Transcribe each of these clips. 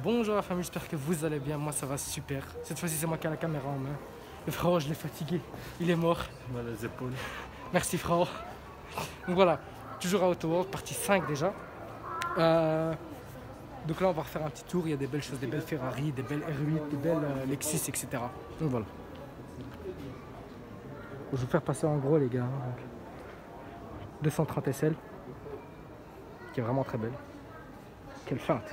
Bonjour la famille, j'espère que vous allez bien, moi ça va super. Cette fois-ci c'est moi qui ai la caméra en main. Le frérot, je l'ai fatigué, il est mort. Mal les épaules. Merci frérot. Donc voilà, toujours à Autoworld, partie 5 déjà. Donc là on va refaire un petit tour, il y a des belles choses, des belles Ferrari, des belles R8, des belles Lexus, etc. Donc voilà. Je vais vous faire passer en gros les gars. Donc, 230 SL, qui est vraiment très belle. Quelle feinte.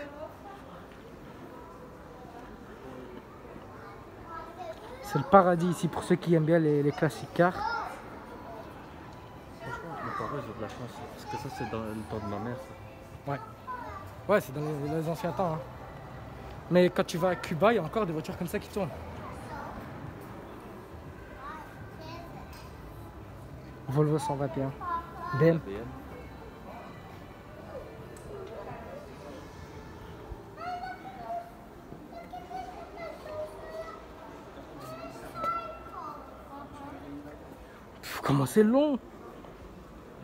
C'est le paradis ici pour ceux qui aiment bien les classiques cars. Franchement, mes parents ils ont de la chance. Parce que ça, c'est dans le temps de ma mère. Ça. Ouais. Ouais, c'est dans les anciens temps. Hein. Mais quand tu vas à Cuba, il y a encore des voitures comme ça qui tournent. Volvo 121. BM. Pff, comment c'est long.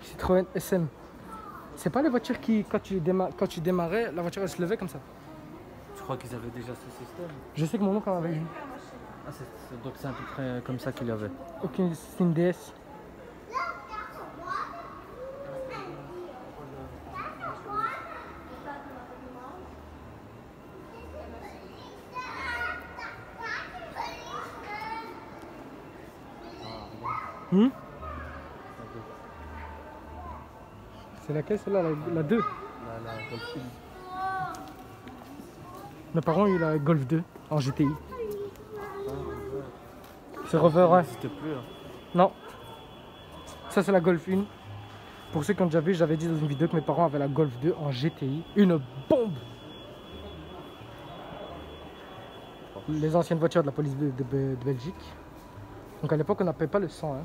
Citroën SM. C'est pas les voitures qui, quand tu démarrais, la voiture elle se levait comme ça. Tu crois qu'ils avaient déjà ce système? Je sais que mon oncle en avait une. Ah, donc c'est à peu près comme ça qu'il y avait. Aucune, c'est une DS. C'est laquelle celle-là, la 2? La Golf 1. Mes parents ont eu la Golf 2 en GTI. C'est Rover, ouais. C'était plus. Hein. Non. Ça, c'est la Golf 1. Pour ceux qui ont déjà vu, j'avais dit dans une vidéo que mes parents avaient la Golf 2 en GTI. Une bombe! Les anciennes voitures de la police de Belgique. Donc à l'époque, on n'appelait pas le 100. Hein.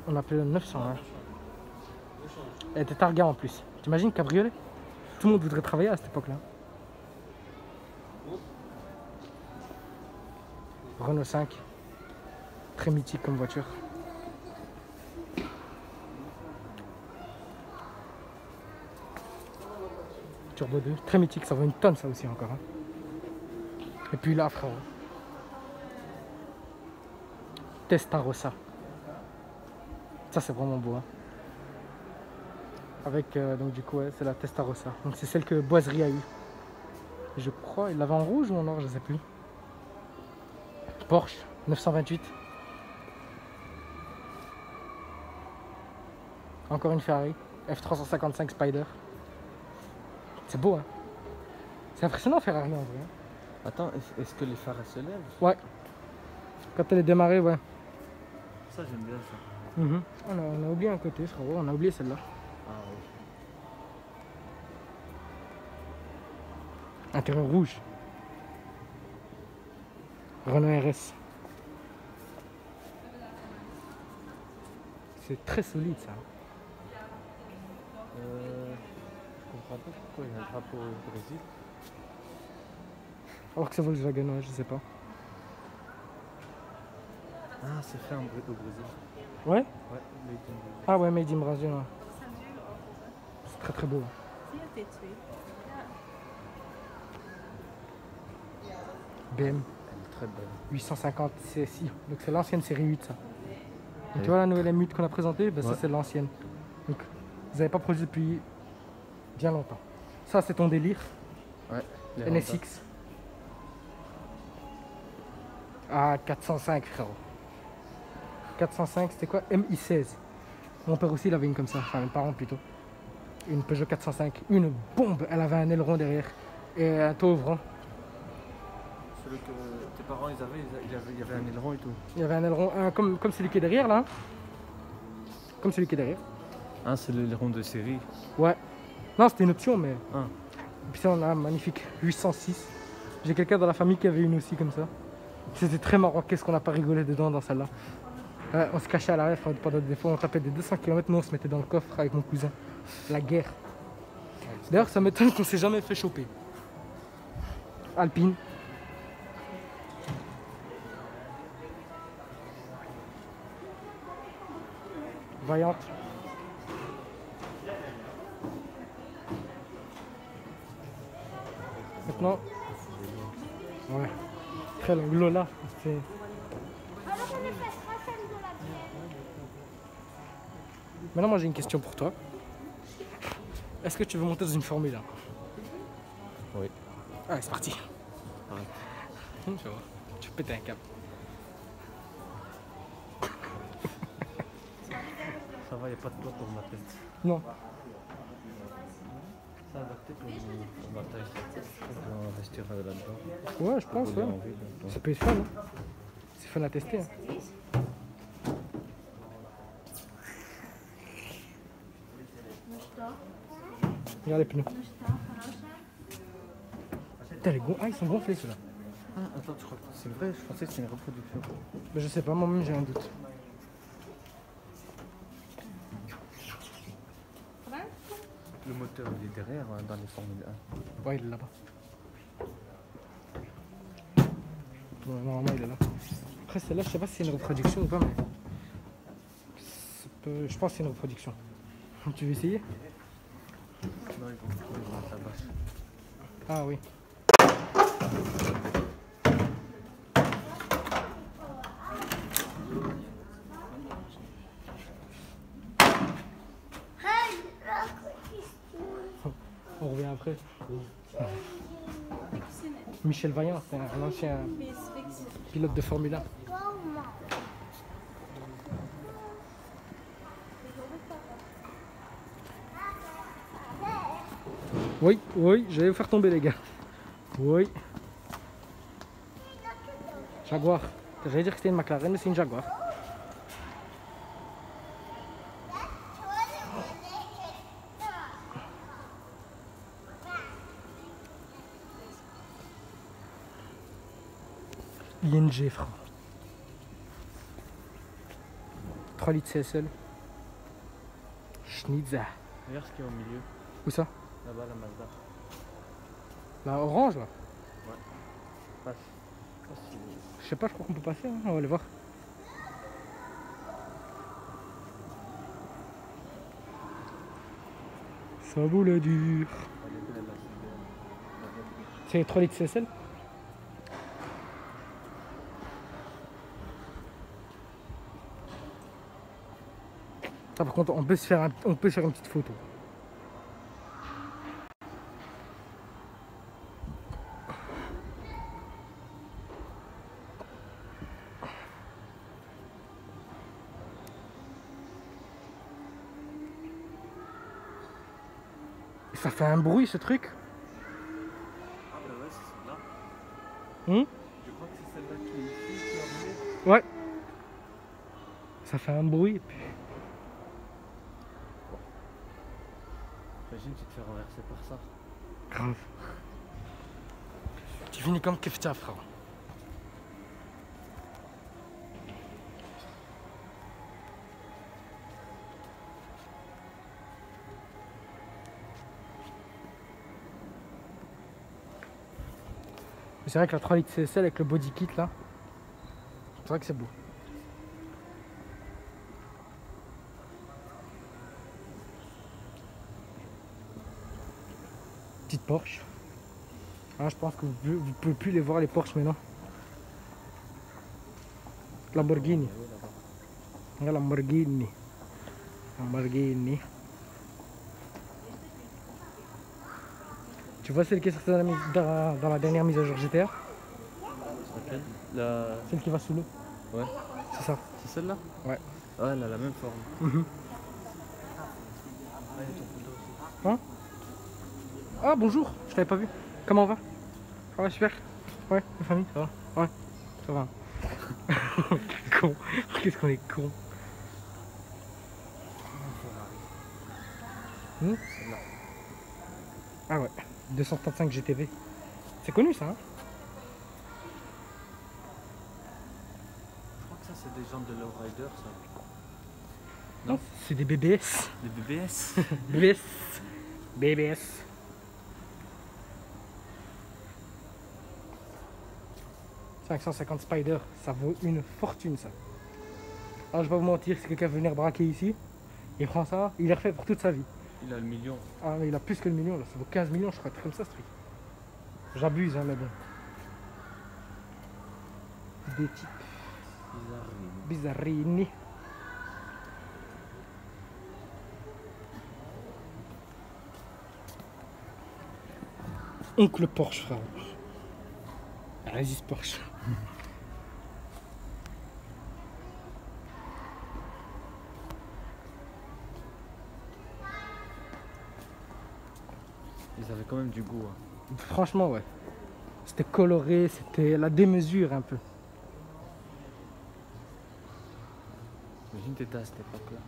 On appelait le 901. Elle était targa en plus. T'imagines, cabriolet? Tout le monde voudrait travailler à cette époque-là. Renault 5. Très mythique comme voiture. Turbo 2. Très mythique, ça vaut une tonne ça aussi encore. Hein. Et puis là, frérot. Testarossa. Ça c'est vraiment beau. Hein. Avec, donc du coup, ouais, c'est la Testarossa. Donc c'est celle que Boiserie a eu. Je crois, il l'avait en rouge ou en or, je sais plus. Porsche 928. Encore une Ferrari. F355 Spider. C'est beau, hein. C'est impressionnant Ferrari en vrai. Hein. Attends, est-ce que les phares se lèvent? Ouais. Quand elle est démarrée, ouais. Ça, j'aime bien ça. On a oublié un côté, frérot. On a oublié celle-là. Ah oui. Intérieur rouge. Renault RS. C'est très solide ça. Je comprends pas pourquoi il y a un drapeau au Brésil. Alors que c'est Volkswagen, ouais, je sais pas. Ah, c'est fait au Brésil. Ouais? Ouais, made in Brazil. Ah ouais, Made in Brazil. Ouais. C'est très très beau. BM. Elle est très belle. 850 CSI. Donc c'est l'ancienne série 8 ça. Donc, tu vois la nouvelle M8 qu'on a présentée, ben, ça c'est l'ancienne. Donc vous n'avez pas produit depuis bien longtemps. Ça c'est ton délire. Ouais. NSX. Ah 405 frérot. 405 c'était quoi? MI16. Mon père aussi il avait une comme ça, enfin mes parents plutôt. Une Peugeot 405. Une bombe, elle avait un aileron derrière. Et un toit ouvrant. Celui que tes parents ils avaient, il y avait un aileron et tout. Il y avait un aileron comme celui qui est derrière là. Comme celui qui est derrière. Ah, c'est l'aileron de série. Ouais. Non, c'était une option, mais. Ah. Et puis ça, on a un magnifique 806. J'ai quelqu'un dans la famille qui avait une aussi comme ça. C'était très marrant. Qu'est-ce qu'on n'a pas rigolé dedans dans celle-là. Ouais, on se cachait à l'arrière pendant des fois. On tapait des 200 km. Nous, on se mettait dans le coffre avec mon cousin. La guerre. D'ailleurs, ça m'étonne qu'on s'est jamais fait choper. Alpine. Vaillante. Maintenant, ouais, très long. Lola, c'est. Maintenant, moi j'ai une question pour toi. Est-ce que tu veux monter dans une Formule 1? Oui. Allez, c'est parti. Arrête. Tu vois, tu peux péter un câble. Ça va, il n'y a pas de poids pour ma tête. Non. C'est adapté pour ma taille. Je vais investir là-dedans. Ouais, je pense, ouais. Ça peut être fun, hein. C'est fun à tester. Hein. Regarde les pneus. Putain, ah, ils sont gonflés ceux-là. Ah, attends, tu crois que c'est vrai? Je pensais que c'était une reproduction. Mais je sais pas, moi-même j'ai un doute. Le moteur il est derrière dans les Formule 1. Ouais, il est là-bas. Ouais, normalement il est là. Après celle-là, je sais pas si c'est une reproduction ou pas, mais. Je pense que c'est une reproduction. Tu veux essayer? Non, ils vont mettre la bâche. Ah oui. On revient après. Michel Vaillant, c'est un ancien pilote de Formule 1. Oui, oui, j'allais vous faire tomber les gars. Oui. Jaguar. J'allais dire que c'était une McLaren, mais c'est une Jaguar. ING, frère. 3 litres CSL. Schnitzer. Regarde ce qu'il y a au milieu. Où ça? Là-bas, la Mazda. La orange là? Passe. Je sais pas, je crois qu'on peut passer, hein. On va aller voir. Ça boule dur. C'est 3 litres CSL? Ça, par contre, on peut se faire une petite photo. Et ça fait un bruit ce truc. Ah bah ouais, c'est celle-là. Je crois que c'est celle-là qui est ici, qui est en Ouais. Ça fait un bruit. Puis... Imagine tu te fais renverser par ça. Grave. Tu finis comme Kefta, frère. C'est vrai que la 3 litres CSL avec le body kit là, c'est vrai que c'est beau. Petite Porsche. Ah, je pense que vous pouvez plus les voir les Porsche maintenant. Lamborghini. La Lamborghini. Lamborghini. Tu vois celle qui est sortie dans la dernière mise à jour GTA? Laquelle? Celle qui va sous l'eau. Ouais. C'est ça. C'est celle-là? Ouais. Ouais, elle a la même forme. Ah, il y a ton photo aussi. Hein? Ah bonjour, je t'avais pas vu. Comment on va? Ça va super? Ouais, la famille, ça va? Ouais, ça va. Con. Qu'est-ce qu'on est con. Celle-là. Ah ouais, 235 GTV. C'est connu ça, hein? Je crois que ça c'est des jantes de lowrider ça. Non, c'est des BBS. Des BBS. BBS. BBS. « 550 Spider, ça vaut une fortune ça. Alors je vais pas vous mentir, si quelqu'un veut venir braquer ici, il prend ça, il est refait pour toute sa vie. Il a le million. Ah mais il a plus que le million là, ça vaut 15 millions je crois, un truc comme ça ce truc. J'abuse, hein, mais bon. Des types bizarrini. Oncle Porsche, frère. Résiste Porsche. Ils avaient quand même du goût. Hein. Franchement, ouais. C'était coloré, c'était la démesure un peu. Imagine t'étais à cette époque-là.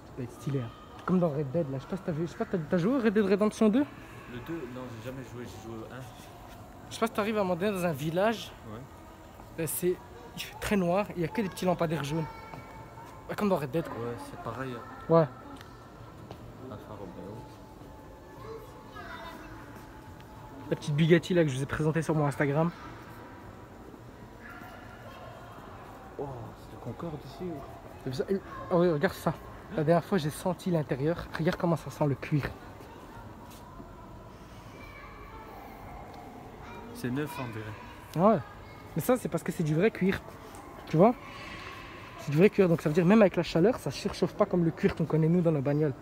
Ça va être stylé. Hein. Comme dans Red Dead, là. Je sais pas si t'as vu. Je sais pas, t'as joué à Red Dead Redemption 2? Le 2, non, j'ai jamais joué, j'ai joué au 1. Je sais pas si t'arrives à un moment donné dans un village. Ouais. Il fait très noir, il y a que des petits lampadaires jaunes. Ouais, comme dans Red Dead, quoi. Ouais, c'est pareil. Hein. Ouais. Alfa Romeo. La petite Bugatti là que je vous ai présentée sur mon Instagram. Oh, c'est le Concorde ici ou... T'as vu ça? Oh oui, regarde ça. La dernière fois j'ai senti l'intérieur. Regarde comment ça sent le cuir. C'est neuf, on dirait. Ah ouais. Mais ça c'est parce que c'est du vrai cuir. Tu vois? C'est du vrai cuir, donc ça veut dire même avec la chaleur, ça surchauffe pas comme le cuir qu'on connaît nous dans nos bagnoles.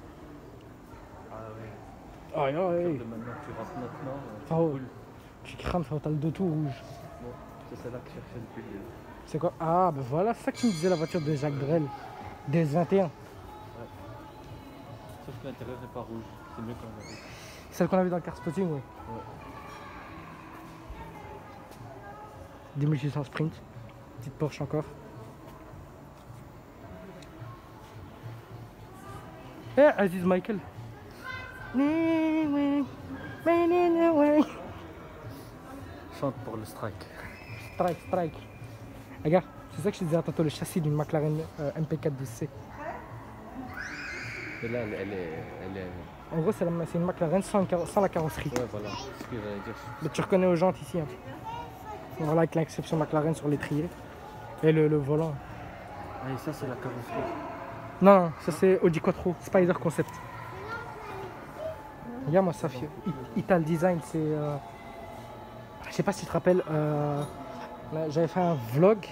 Ah ouais. Aïe aïe. Maintenant, tu rentres maintenant. Oh. Cool. Tu crames, t'as le dos tout rouge. Bon, c'est celle-là que je cherchais depuis le début. C'est quoi? Ah ben voilà, c'est ça qui me disait la voiture de Jacques Brel. Des 21. Sauf que l'intérieur n'est pas rouge. C'est mieux quand même. Celle qu'on a vue dans le car spotting, oui. Ouais. 2800 Sprint. Petite Porsche encore. Eh, Aziz Michael. Chante pour le strike. Strike, strike. Regarde, c'est ça que je te disais tantôt, le châssis d'une McLaren MP412C. Et là, elle est... En gros, c'est une McLaren sans la carrosserie. Ouais, voilà, c'est ce que j'allais dire. Mais tu reconnais aux jantes ici. Hein. Voilà, avec l'exception McLaren sur l'étrier. Et le volant. Ah, et ça, c'est la carrosserie. Non, non, ça c'est Audi Quattro, Spider Concept. Regarde moi ça, Ital Design, c'est... Je sais pas si tu te rappelles, j'avais fait un vlog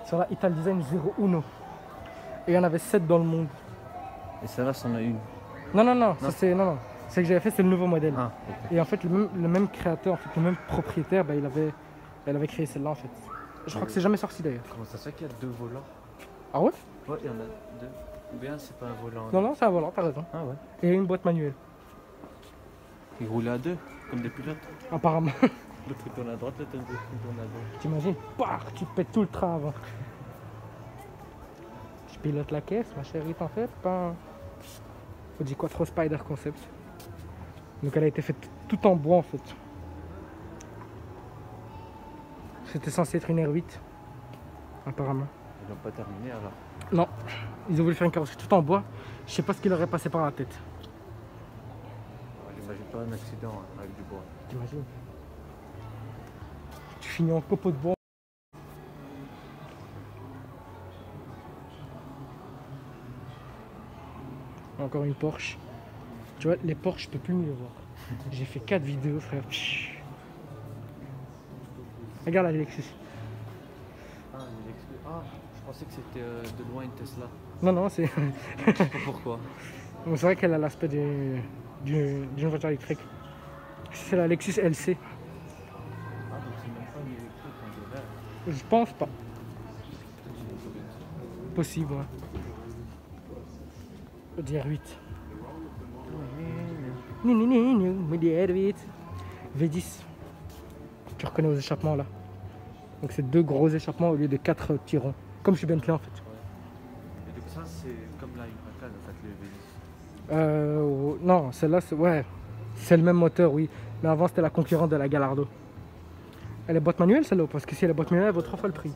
sur la Ital Design 01. Et il y en avait 7 dans le monde. Et celle-là, c'en a une. Non, non, non, ça c'est... Non, non. C'est que j'avais fait, c'est le nouveau modèle. Ah, ok. Et en fait, le même créateur, en fait, le même propriétaire, bah, elle avait créé celle-là en fait. Je crois que c'est jamais sorti d'ailleurs. Comment ça se fait qu'il y a deux volants? Ah ouais? Ouais, il y en a deux. Ou bien c'est pas un volant? Non, non, c'est un volant, t'as raison. Ah ouais. Et une boîte manuelle. Ils roulaient à deux, comme des pilotes. Apparemment. Le truc tourne à droite, le truc tourne à gauche. T'imagines? Tu pètes tout le train avant. Je pilote la caisse, ma chérie, t'en fais pas. Audi Quattro Spider Concept. Donc elle a été faite tout en bois en fait. C'était censé être une R8. Apparemment. Ils n'ont pas terminé alors. Non. Ils ont voulu faire une carrosserie tout en bois. Je sais pas ce qui leur est passé par la tête. J'imagine pas un accident avec du bois. T'imagines? Tu finis en copeaux de bois. Encore une Porsche. Tu vois, les Porsche, je peux plus me les voir. J'ai fait 4 vidéos, frère. Regarde la Lexus. Ah, je pensais que c'était de loin une Tesla. Non, non, c'est. Je sais pas pourquoi. Bon, c'est vrai qu'elle a l'aspect d'une voiture électrique. C'est la Lexus LC. Ah, donc c'est même pas une électrique, on dirait. Je pense pas. Possible, ouais. Audi R8. Audi R8. V10. Tu reconnais aux échappements là. Donc c'est 2 gros échappements au lieu de 4 petits ronds. Comme chez Bentley en fait. Et donc ça, c'est comme la Huracan, en fait, le V10. Non, celle-là, c'est ouais, c'est le même moteur, oui. Mais avant, c'était la concurrente de la Gallardo. Elle est boîte manuelle, celle-là, parce que si elle est boîte manuelle, elle vaut 3 fois le prix.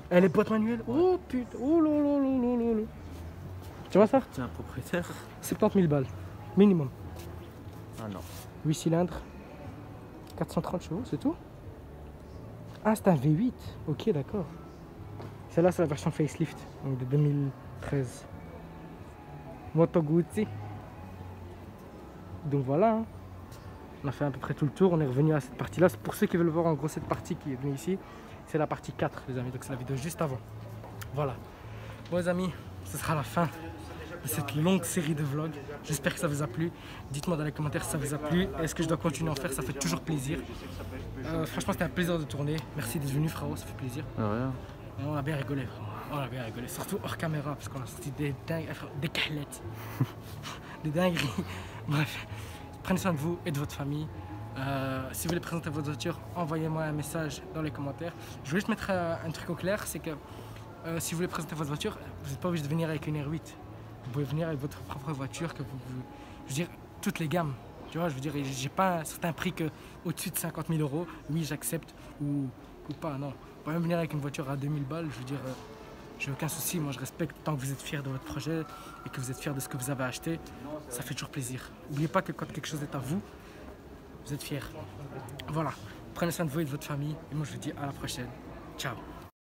Elle est boîte manuelle. Oh putain, oh lolo. Tu vois ça? C'est un propriétaire? 70 000 balles, minimum. Ah non. 8 cylindres, 430 chevaux, c'est tout? Ah, c'est un V8. Ok, d'accord. Celle-là, c'est la version facelift, donc de 2013. Moto Guzzi. Donc voilà. Hein. On a fait à peu près tout le tour, on est revenu à cette partie-là. Pour ceux qui veulent voir en gros cette partie qui est venue ici, c'est la partie 4 les amis, donc c'est la vidéo juste avant. Voilà. Bon les amis, ce sera la fin de cette longue série de vlogs. J'espère que ça vous a plu. Dites-moi dans les commentaires si ça vous a plu. Est-ce que je dois continuer à en faire? Ça fait toujours plaisir. Franchement c'était un plaisir de tourner. Merci d'être venu frérot, ça fait plaisir. Rien. On a bien rigolé frérot. On a bien rigolé, surtout hors caméra parce qu'on a sorti des dingues, des calettes, des dingueries. Bref, prenez soin de vous et de votre famille. Si vous voulez présenter votre voiture, envoyez-moi un message dans les commentaires. Je vais juste mettre un truc au clair, c'est que si vous voulez présenter votre voiture, vous n'êtes pas obligé de venir avec une R8. Vous pouvez venir avec votre propre voiture, je veux dire, toutes les gammes. Tu vois, je veux dire, j'ai pas un certain prix que au-dessus de 50 000 €, oui j'accepte ou pas, non. Vous pouvez même venir avec une voiture à 2000 balles, je veux dire, j'ai aucun souci, moi je respecte tant que vous êtes fiers de votre projet et que vous êtes fiers de ce que vous avez acheté, ça fait toujours plaisir. N'oubliez pas que quand quelque chose est à vous, vous êtes fiers. Voilà, prenez soin de vous et de votre famille et moi je vous dis à la prochaine. Ciao.